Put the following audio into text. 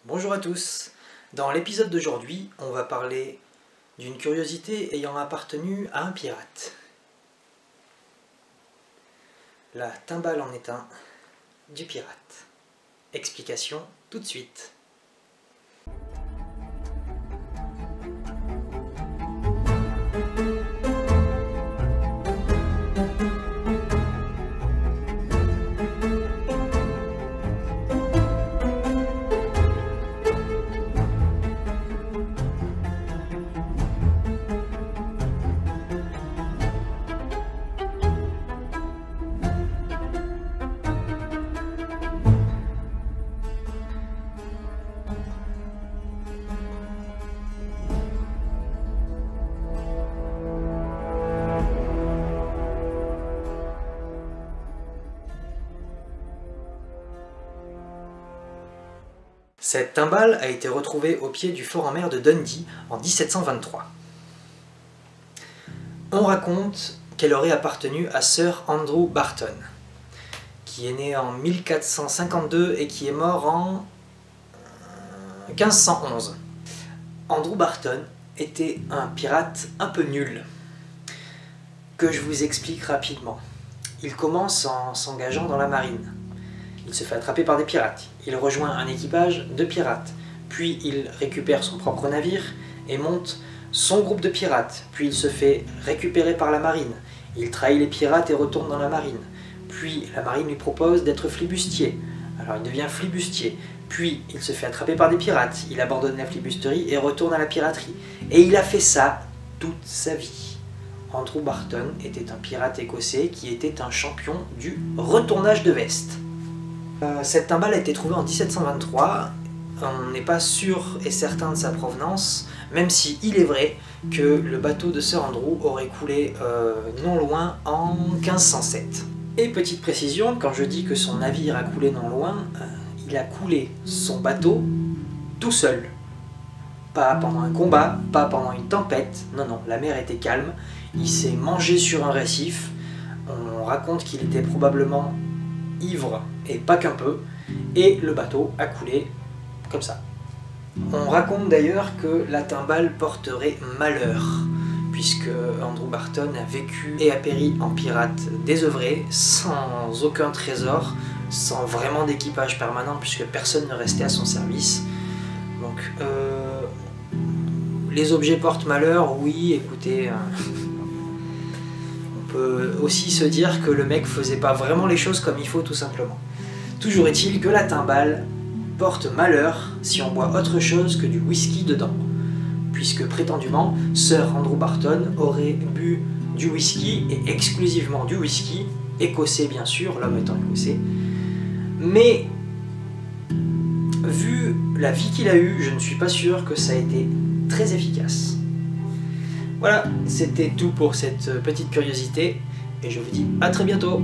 Bonjour à tous. Dans l'épisode d'aujourd'hui, on va parler d'une curiosité ayant appartenu à un pirate. La timbale en est un du pirate. Explication tout de suite. Cette timbale a été retrouvée au pied du fort en mer de Dundee en 1723. On raconte qu'elle aurait appartenu à Sir Andrew Barton, qui est né en 1452 et qui est mort en 1511. Andrew Barton était un pirate un peu nul, que je vous explique rapidement. Il commence en s'engageant dans la marine. Il se fait attraper par des pirates. Il rejoint un équipage de pirates. Puis il récupère son propre navire et monte son groupe de pirates. Puis il se fait récupérer par la marine. Il trahit les pirates et retourne dans la marine. Puis la marine lui propose d'être flibustier. Alors il devient flibustier. Puis il se fait attraper par des pirates. Il abandonne la flibusterie et retourne à la piraterie. Et il a fait ça toute sa vie. Andrew Barton était un pirate écossais qui était un champion du retournage de veste. Cette timbale a été trouvée en 1723, on n'est pas sûr et certain de sa provenance, même si il est vrai que le bateau de Sir Andrew aurait coulé non loin en 1507. Et petite précision, quand je dis que son navire a coulé non loin, il a coulé son bateau tout seul. Pas pendant un combat, pas pendant une tempête, non, la mer était calme, il s'est mangé sur un récif, on raconte qu'il était probablement ivre et pas qu'un peu, et le bateau a coulé comme ça. On raconte d'ailleurs que la timbale porterait malheur, puisque Andrew Barton a vécu et a péri en pirate désœuvré, sans aucun trésor, sans vraiment d'équipage permanent, puisque personne ne restait à son service. Donc, les objets portent malheur, oui, écoutez... On peut aussi se dire que le mec faisait pas vraiment les choses comme il faut, tout simplement. Toujours est-il que la timbale porte malheur si on boit autre chose que du whisky dedans, puisque prétendument Sir Andrew Barton aurait bu du whisky, et exclusivement du whisky, écossais bien sûr, l'homme étant écossais, mais vu la vie qu'il a eue, je ne suis pas sûr que ça a été très efficace. Voilà, c'était tout pour cette petite curiosité, et je vous dis à très bientôt.